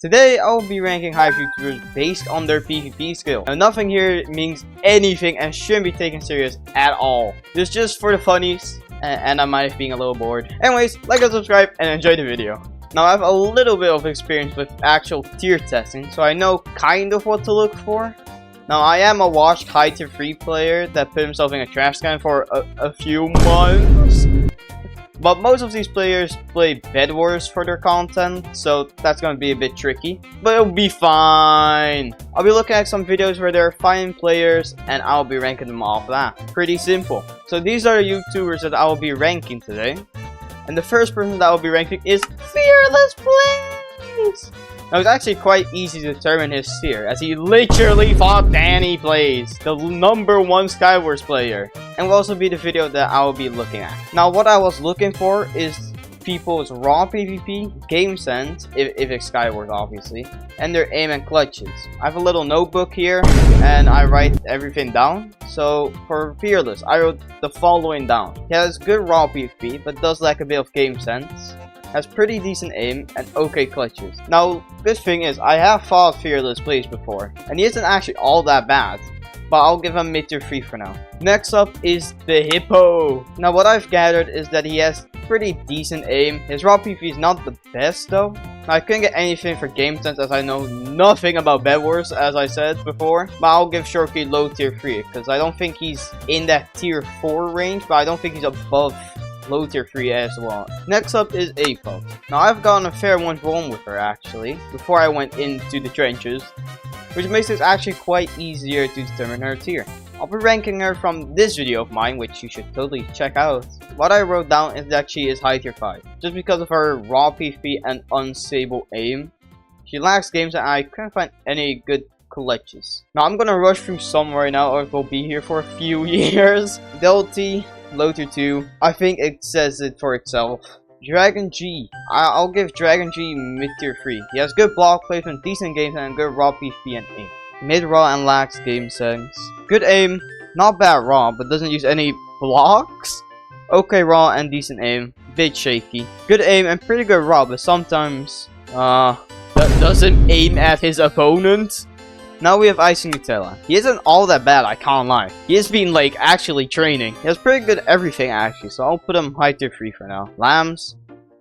Today I will be ranking Hive YouTubers based on their PvP skill. Now nothing here means anything and shouldn't be taken serious at all. This is just for the funnies and I might be being a little bored. Anyways, like and subscribe and enjoy the video. Now I have a little bit of experience with actual tier testing, so I know kind of what to look for. Now I am a washed high tier 3 player that put himself in a trash can for a few months. But most of these players play bedwars for their content, so that's gonna be a bit tricky. But it'll be fine. I'll be looking at some videos where there are fine players, and I'll be ranking them off that. Pretty simple. So these are the YouTubers that I will be ranking today. And the first person that I will be ranking is Fearless Plays! Now it's actually quite easy to determine his tier, as he literally fought Danny Plays, the #1 Skywars player. And will also be the video that I will be looking at. Now what I was looking for is people's raw PvP, game sense, if it's Skywars obviously, and their aim and clutches. I have a little notebook here, and I write everything down. So for Fearless, I wrote the following down. He has good raw PvP, but does lack a bit of game sense. Has pretty decent aim and okay clutches. Now, good thing is, I have fought Fearless Plays before, and he isn't actually all that bad. But I'll give him mid tier 3 for now. Next up is the Hippo. Now what I've gathered is that he has pretty decent aim. His raw PvP is not the best though. Now, I couldn't get anything for game sense as I know nothing about bedwars, as I said before. But I'll give Shorky low tier 3 because I don't think he's in that tier 4 range, but I don't think he's above low tier 3 as well. Next up is Apo. Now I've gotten a fair 1-1 with her actually before I went into the trenches, which makes it actually quite easier to determine her tier. I'll be ranking her from this video of mine, which you should totally check out. What I wrote down is that she is high tier 5, just because of her raw PvP and unstable aim. She lacks games and I couldn't find any good clutches. Now I'm gonna rush through some right now or we'll be here for a few years. Delty, low tier 2. I think it says it for itself. Dragon G. I'll give Dragon G mid tier 3. He has good block placement, decent games, and good raw PvP and aim. Mid raw and lacks game sense. Good aim, not bad raw, but doesn't use any blocks. Okay raw and decent aim, bit shaky. Good aim and pretty good raw, but sometimes doesn't aim at his opponent. Now we have Icing Nutella. He isn't all that bad, I can't lie. He has been like actually training. He has pretty good everything actually, so I'll put him high tier 3 for now. Lambs,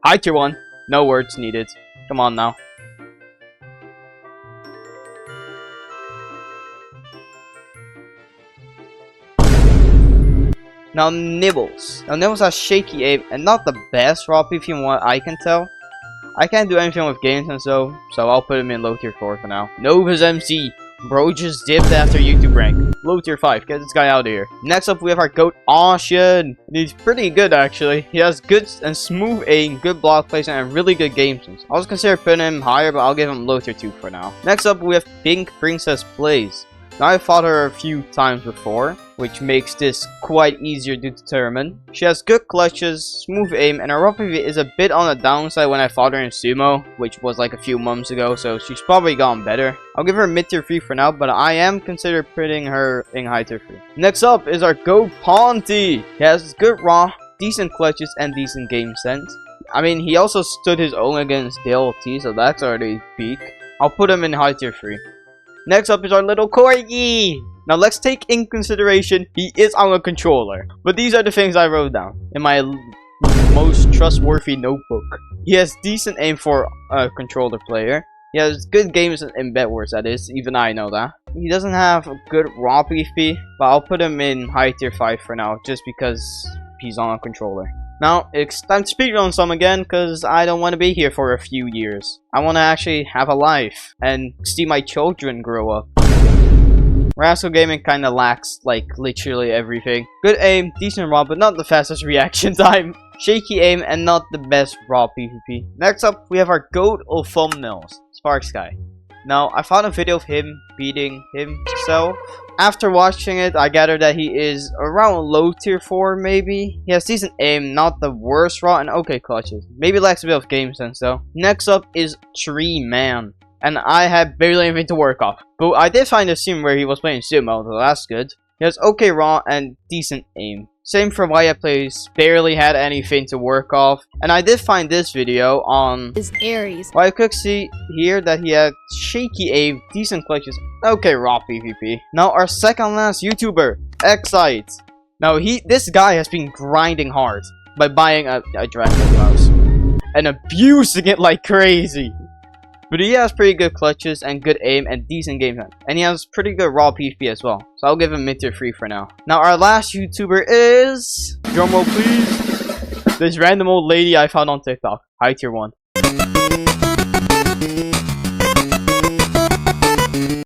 high tier 1. No words needed. Come on now. Now Nibbles. Now Nibbles has shaky aim and not the best raw PvP from what I can tell. I can't do anything with games and so I'll put him in low tier 4 for now. Nova's MC. Bro just dipped after YouTube rank. Low tier 5. Get this guy out of here. Next up we have our goat Ocean. He's pretty good actually. He has good and smooth aim, good block placement, and really good game sense. I was considering putting him higher, but I'll give him low tier 2 for now. Next up we have Pink Princess Plays. Now I fought her a few times before, which makes this quite easier to determine. She has good clutches, smooth aim, and her raw PvP is a bit on the downside when I fought her in sumo, which was like a few months ago, so she's probably gotten better. I'll give her mid tier 3 for now, but I am considering putting her in high tier 3. Next up is our goat Ponty. He has good raw, decent clutches, and decent game sense. I mean, he also stood his own against DLT, so that's already peak. I'll put him in high tier 3. Next up is our little Corgi. Now let's take in consideration he is on a controller. But these are the things I wrote down in my most trustworthy notebook. He has decent aim for a controller player. He has good games in bedwars, that is. Even I know that. He doesn't have a good raw PvP, but I'll put him in high tier 5 for now, just because he's on a controller. Now, it's time to speedrun some again, because I don't want to be here for a few years. I want to actually have a life, and see my children grow up. Rascal Gaming kinda lacks, like, literally everything. Good aim, decent raw, but not the fastest reaction time. Shaky aim, and not the best raw PvP. Next up, we have our goat of thumbnails, Spark Sky. Now, I found a video of him beating himself. After watching it, I gathered that he is around low tier 4 maybe. He has decent aim, not the worst raw, and okay clutches. Maybe lacks a bit of game sense though. Next up is Tree Man. And I had barely anything to work off. But I did find a scene where he was playing sumo, so that's good. He has okay raw and decent aim. Same for Why Plays, barely had anything to work off. And I did find this video on is Aries. well, I could see here that he had shaky aim, decent clutches. Okay, raw PvP. Now our second last YouTuber, Excite. Now this guy has been grinding hard by buying a Dragon Mouse and abusing it like crazy. But he has pretty good clutches and good aim and decent game time. And he has pretty good raw PvP as well. So I'll give him mid tier 3 for now. Now our last YouTuber is... drumroll please. This random old lady I found on TikTok. High tier 1.